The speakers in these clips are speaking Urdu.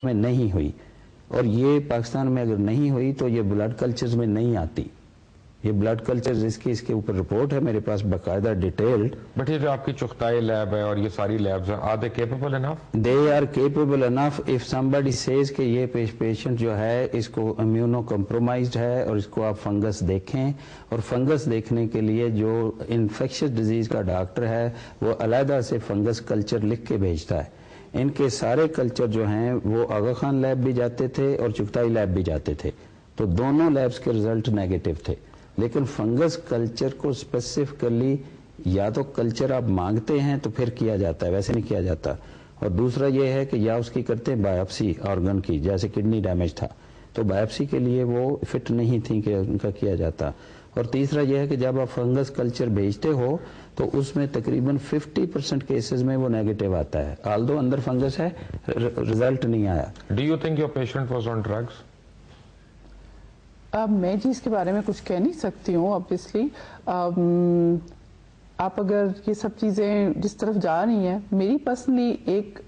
میں نہیں ہوئی، اور یہ پاکستان میں اگر نہیں ہوئی تو یہ بلڈ کلچرز میں نہیں آتی. یہ بلڈ کلچرز اس کے اوپر رپورٹ ہے میرے پاس باقاعدہ ڈیٹیلڈ. بٹ یہ جو آپ کی چغتائی لیب ہے اور یہ ساری لیبز ہیں، are they capable enough? They are capable enough if somebody says کہ یہ پیشنٹ جو ہے اس کو امیونو کمپرومائزڈ ہے اور اس کو آپ فنگس دیکھیں، اور فنگس دیکھنے کے لیے جو انفیکشس ڈیزیز کا ڈاکٹر ہے وہ علیحدہ سے فنگس کلچر لکھ کے بھیجتا ہے. ان کے سارے کلچر جو ہیں وہ آغا خان لیب بھی جاتے تھے اور چغتائی لیب بھی جاتے تھے، تو دونوں لیبز کے رزلٹ نیگیٹو تھے. لیکن فنگس کلچر کو اسپیسیفکلی یا تو کلچر آپ مانگتے ہیں تو پھر کیا جاتا ہے، ویسے نہیں کیا جاتا. اور دوسرا یہ ہے کہ یا اس کی کرتے ہیں بایوپسی آرگن کی، جیسے کڈنی ڈیمیج تھا تو بایوپسی کے لیے وہ فٹ نہیں تھی کہ ان کا کیا جاتا. اور تیسرا یہ ہے کہ جب آپ فنگس کلچر بھیجتے ہو تو اس میں تقریباً 50% کیسز میں وہ نیگیٹو آتا ہے، آلدو اندر فنگس ہے، رزلٹ نہیں آیا. Do you think your patient was on drugs? اب میں جی اس کے بارے میں کچھ کہہ نہیں سکتی ہوں آبویسلی. آپ اگر یہ سب چیزیں جس طرف جا رہی ہیں، میری پرسنلی ایک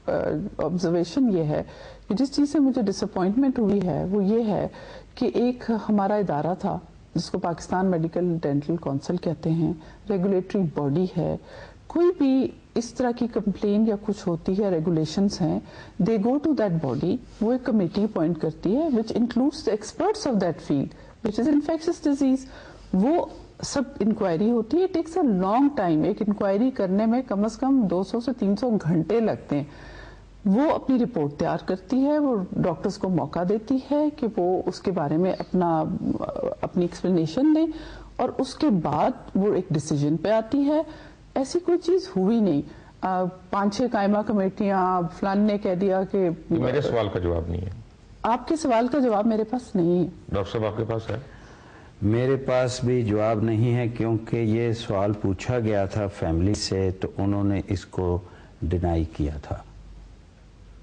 آبزرویشن یہ ہے کہ جس چیز سے مجھے ڈس اپوائنٹمنٹ ہوئی ہے وہ یہ ہے کہ ایک ہمارا ادارہ تھا جس کو پاکستان میڈیکل ڈینٹل کونسل کہتے ہیں، ریگولیٹری باڈی ہے. کوئی بھی اس طرح کی کمپلین یا کچھ ہوتی ہے، ریگولیشنز ہیں، دے گو ٹو دیٹ باڈی. وہ ایک کمیٹی اپوائنٹ کرتی ہے which includes the experts of that field which is infectious disease. وہ سب انکوائری ہوتی ہے. Takes a long time. ایک انکوائری کرنے میں کم از کم 200 سے 300 گھنٹے لگتے ہیں. وہ اپنی رپورٹ تیار کرتی ہے، وہ ڈاکٹرز کو موقع دیتی ہے کہ وہ اس کے بارے میں اپنی ایکسپلینیشن دیں، اور اس کے بعد وہ ایک ڈیسیجن پہ آتی ہے. ایسی کوئی چیز ہوئی نہیں. 5-6 قائمہ کمیٹیاں، فلان نے کہہ دیا کہ میرے سوال کا جواب نہیں ہے. آپ کے سوال کا جواب میرے پاس نہیں ہے. ڈاکٹر صاحب آپ کے پاس ہے؟ میرے پاس بھی جواب نہیں ہے، کیونکہ یہ سوال پوچھا گیا تھا فیملی سے تو انہوں نے اس کو ڈینائی کیا تھا.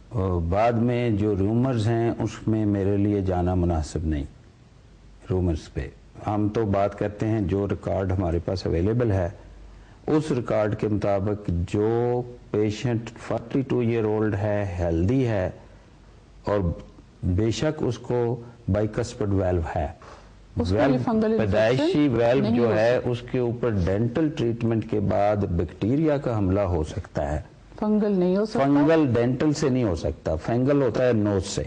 اور بعد میں جو رومرز ہیں اس میں میرے لیے جانا مناسب نہیں. رومرز پہ ہم تو بات کرتے ہیں جو ریکارڈ ہمارے پاس اویلیبل ہے. اس ریکارڈ کے مطابق جو پیشنٹ 42 ایئر اولڈ ہے، ہیلدی ہے، اور بے شک اس کو بائیکسپڈ ویلو ہے، پیدائشی ویلو جو ہے اس کے اوپر ڈینٹل ٹریٹمنٹ کے بعد بیکٹیریا کا حملہ ہو سکتا ہے. فنگل نہیں ہو سکتا. فنگل ڈینٹل سے نہیں ہو سکتا، فنگل ہوتا ہے نوز سے.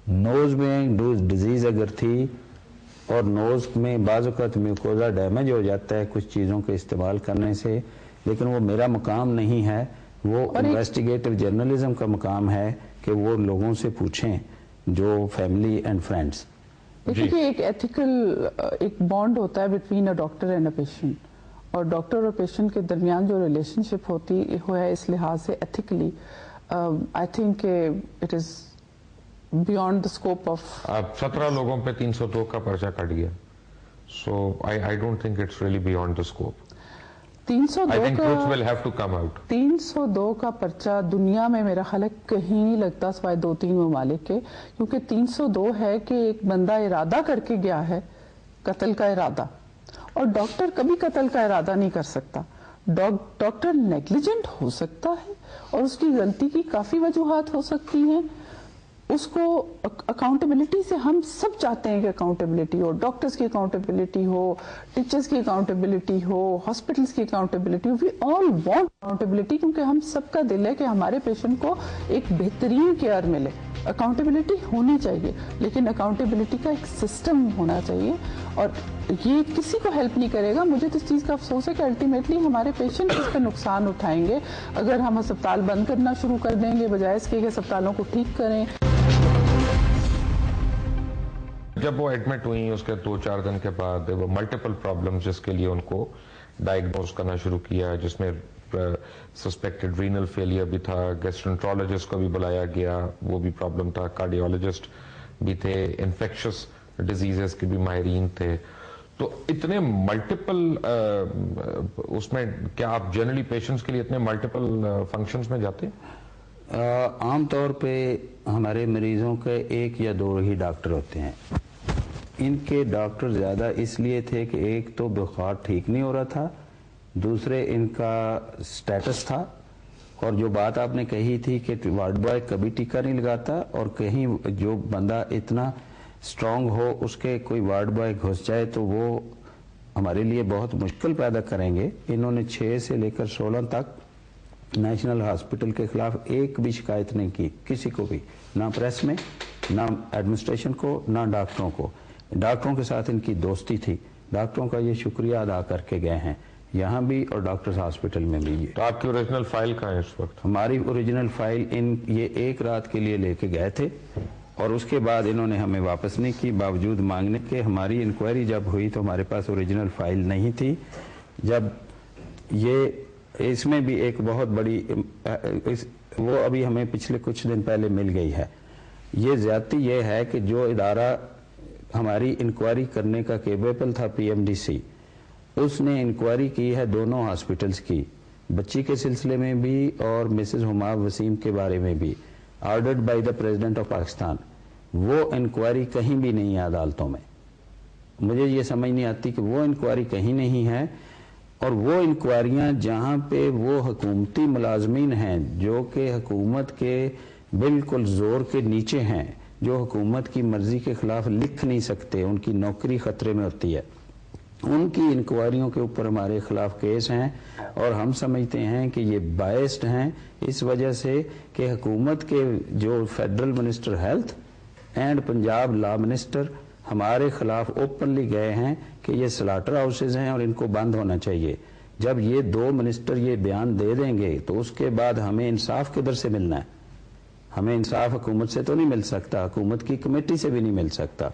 نوز میں ڈیزیز اگر تھی اور نوز میں بعض اوقات میوکوزا ڈیمیج ہو جاتا ہے کچھ چیزوں کے استعمال کرنے سے، لیکن وہ میرا مقام نہیں ہے. وہ انویسٹیگیٹو جرنلزم کا مقام ہے کہ وہ لوگوں سے پوچھیں جو فیملی اینڈ فرینڈس. دیکھیے ایک ایتھیکل ایک بانڈ ہوتا ہے between a doctor and a patient, اور ڈاکٹر اور پیشنٹ کے درمیان جو ریلیشن شپ ہوتی ہے اس لحاظ سے ethically I think it is beyond the scope of. 17 لوگوں پہ 302 کا پرچہ کٹ گیا. So I don't think it's really beyond the scope. 302 کا پرچہ دنیا میں میرا خیال ہے کہیں نہیں لگتا سوائے 2-3 ممالک کے، کیونکہ 302 ہے کہ ایک بندہ ارادہ کر کے گیا ہے، قتل کا ارادہ، اور ڈاکٹر کبھی قتل کا ارادہ نہیں کر سکتا. ڈاکٹر نیگلیجنٹ ہو سکتا ہے اور اس کی غلطی کی کافی وجوہات ہو سکتی ہیں. اس کو اکاؤنٹیبلٹی سے ہم سب چاہتے ہیں کہ اکاؤنٹیبلٹی ہو، ڈاکٹرز کی اکاؤنٹیبلٹی ہو، ٹیچرز کی اکاؤنٹیبلٹی ہو، ہاسپٹلز کی اکاؤنٹیبلٹی ہو. وی آل وانٹ اکاؤنٹیبلٹی، کیونکہ ہم سب کا دل ہے کہ ہمارے پیشنٹ کو ایک بہترین کیئر ملے. اکاؤنٹیبلٹی ہونی چاہیے، لیکن اکاؤنٹیبلٹی کا ایک سسٹم ہونا چاہیے، اور یہ کسی کو ہیلپ نہیں کرے گا. مجھے تو اس چیز کا افسوس ہے کہ الٹیمیٹلی ہمارے پیشنٹ اس کا نقصان اٹھائیں گے اگر ہم اسپتال بند کرنا شروع کر دیں گے بجائے اس کے کہ اسپتالوں کو ٹھیک کریں. جب وہ ایڈمٹ ہوئی اس کے 2-4 دن کے بعد ملٹیپل پرابلمز جس کے لیے ان کو ڈائگنوز کرنا شروع کیا، جس میں سسپیکٹڈ رینل فیلئر بھی تھا، گیسٹرنٹرولوجسٹ کو بھی بلایا گیا، وہ بھی پرابلم تھا، کارڈیولوجسٹ بھی تھے، انفیکشس ڈیزیزز کے بھی ماہرین تھے. تو اتنے ملٹیپل اس میں کیا آپ جنرلی پیشنٹس کے لیے اتنے ملٹیپل فنکشنز میں جاتے ہیں؟ عام طور پہ ہمارے مریضوں کے 1 یا 2 ہی ڈاکٹر ہوتے ہیں. ان کے ڈاکٹر زیادہ اس لیے تھے کہ ایک تو بخار ٹھیک نہیں ہو رہا تھا، دوسرے ان کا سٹیٹس تھا، اور جو بات آپ نے کہی تھی کہ وارڈ بوائے کبھی ٹیکہ نہیں لگاتا اور کہیں جو بندہ اتنا سٹرونگ ہو اس کے کوئی وارڈ بوائے گھس جائے تو وہ ہمارے لیے بہت مشکل پیدا کریں گے. انہوں نے 6 سے لے کر 16 تک نیشنل ہاسپٹل کے خلاف ایک بھی شکایت نہیں کی, کسی کو بھی, نہ پریس میں, نہ ایڈمنسٹریشن کو, نہ ڈاکٹروں کو. ڈاکٹروں کے ساتھ ان کی دوستی تھی, ڈاکٹروں کا یہ شکریہ ادا کر کے گئے ہیں یہاں بھی اور ڈاکٹرز ہاسپٹل میں بھی. تو آپ کی اوریجنل فائل کہاں ہے اس وقت؟ ہماری اوریجنل فائل یہ ایک رات کے لیے لے کے گئے تھے اور اس کے بعد انہوں نے ہمیں واپس نہیں کی, باوجود مانگنے کے. ہماری انکوائری جب ہوئی تو ہمارے پاس اوریجنل فائل نہیں تھی. جب اس میں بھی ایک بہت بڑی وہ ابھی ہمیں پچھلے کچھ دن پہلے مل گئی ہے. یہ زیادتی یہ ہے کہ جو ادارہ ہماری انکوائری کرنے کا کیپیبل تھا, پی ایم ڈی سی, اس نے انکوائری کی ہے دونوں ہاسپٹلز کی, بچی کے سلسلے میں بھی اور مسز حماب وسیم کے بارے میں بھی, ordered by the president of Pakistan. وہ انکوائری کہیں بھی نہیں ہے عدالتوں میں. مجھے یہ سمجھ نہیں آتی کہ وہ انکوائری کہیں نہیں ہے, اور وہ انکوائریاں جہاں پہ وہ حکومتی ملازمین ہیں جو کہ حکومت کے بالکل زور کے نیچے ہیں, جو حکومت کی مرضی کے خلاف لکھ نہیں سکتے, ان کی نوکری خطرے میں ہوتی ہے, ان کی انکوائریوں کے اوپر ہمارے خلاف کیس ہیں. اور ہم سمجھتے ہیں کہ یہ بائسڈ ہیں اس وجہ سے کہ حکومت کے جو federal minister health and Punjab law minister ہمارے خلاف اوپنلی گئے ہیں کہ یہ سلاٹر ہاؤسز ہیں اور ان کو بند ہونا چاہیے. جب یہ 2 منسٹر یہ بیان دے دیں گے تو اس کے بعد ہمیں انصاف کدھر سے ملنا ہے؟ ہمیں انصاف حکومت سے تو نہیں مل سکتا, حکومت کی کمیٹی سے بھی نہیں مل سکتا.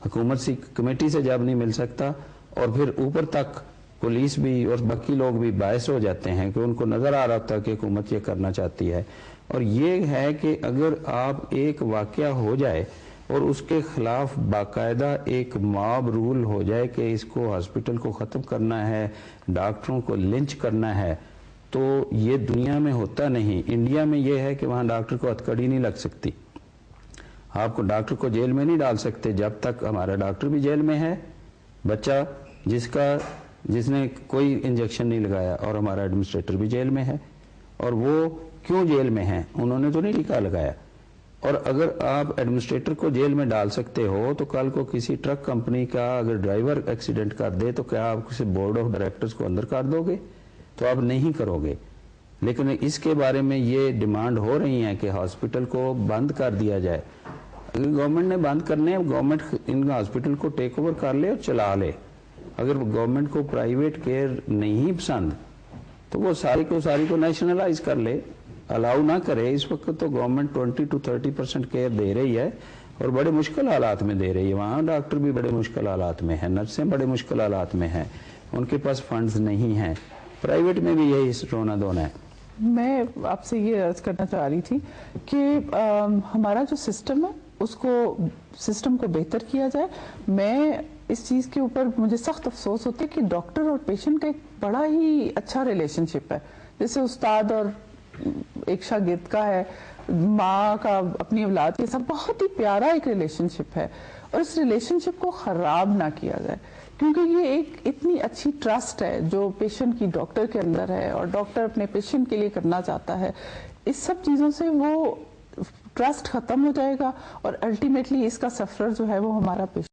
حکومت کی کمیٹی سے جب نہیں مل سکتا اور پھر اوپر تک پولیس بھی اور باقی لوگ بھی باعث ہو جاتے ہیں کہ ان کو نظر آ رہا تھا کہ حکومت یہ کرنا چاہتی ہے. اور یہ ہے کہ اگر آپ ایک واقعہ ہو جائے اور اس کے خلاف باقاعدہ ایک ماب رول ہو جائے کہ اس کو ہاسپٹل کو ختم کرنا ہے, ڈاکٹروں کو لنچ کرنا ہے, تو یہ دنیا میں ہوتا نہیں. انڈیا میں یہ ہے کہ وہاں ڈاکٹر کو ہتھکڑی نہیں لگ سکتی, آپ کو ڈاکٹر کو جیل میں نہیں ڈال سکتے جب تک ہمارا ڈاکٹر بھی جیل میں ہے, بچہ جس نے کوئی انجیکشن نہیں لگایا, اور ہمارا ایڈمنسٹریٹر بھی جیل میں ہے. اور وہ کیوں جیل میں ہیں؟ انہوں نے تو نہیں ٹیکہ لگایا. اور اگر آپ ایڈمنسٹریٹر کو جیل میں ڈال سکتے ہو تو کل کو کسی ٹرک کمپنی کا اگر ڈرائیور ایکسیڈنٹ کر دے تو کیا آپ کسی بورڈ آف ڈائریکٹرز کو اندر کر دو گے؟ تو آپ نہیں کرو گے. لیکن اس کے بارے میں یہ ڈیمانڈ ہو رہی ہے کہ ہاسپٹل کو بند کر دیا جائے. اگر گورنمنٹ نے بند کرنے, گورنمنٹ ان ہاسپٹل کو ٹیک اوور کر لے اور چلا لے. اگر گورنمنٹ کو پرائیویٹ کیئر نہیں پسند تو وہ ساری کو نیشنلائز کر لے, الاؤ نہ کرے. اس وقت تو گورنمنٹ 20 to 30% کیئر دے رہی ہے اور بڑے مشکل حالات میں دے رہی ہے. وہاں ڈاکٹر بھی بڑے مشکل حالات میں ہیں, نرسیں بڑے مشکل حالات میں ہیں, ان کے پاس فنڈز نہیں ہیں. پرائیویٹ میں بھی یہی رونا دھونا ہے. میں آپ سے یہ عرض کرنا چاہ رہی تھی کہ ہمارا جو سسٹم ہے اس کو سسٹم کو بہتر کیا جائے. میں اس چیز کے اوپر مجھے سخت افسوس ہوتا ہے کہ ڈاکٹر اور پیشنٹ کا ایک بڑا ہی اچھا ریلیشن شپ ہے, جیسے استاد اور ایک شاگرد کا ہے, ماں کا اپنی اولاد کے ساتھ بہت ہی پیارا ایک ریلیشن شپ ہے. اور اس ریلیشن شپ کو خراب نہ کیا جائے, کیونکہ یہ ایک اتنی اچھی ٹرسٹ ہے جو پیشنٹ کی ڈاکٹر کے اندر ہے اور ڈاکٹر اپنے پیشنٹ کے لیے کرنا چاہتا ہے. اس سب چیزوں سے وہ ٹرسٹ ختم ہو جائے گا اور الٹیمیٹلی اس کا سفر جو ہے وہ ہمارا پیشنٹ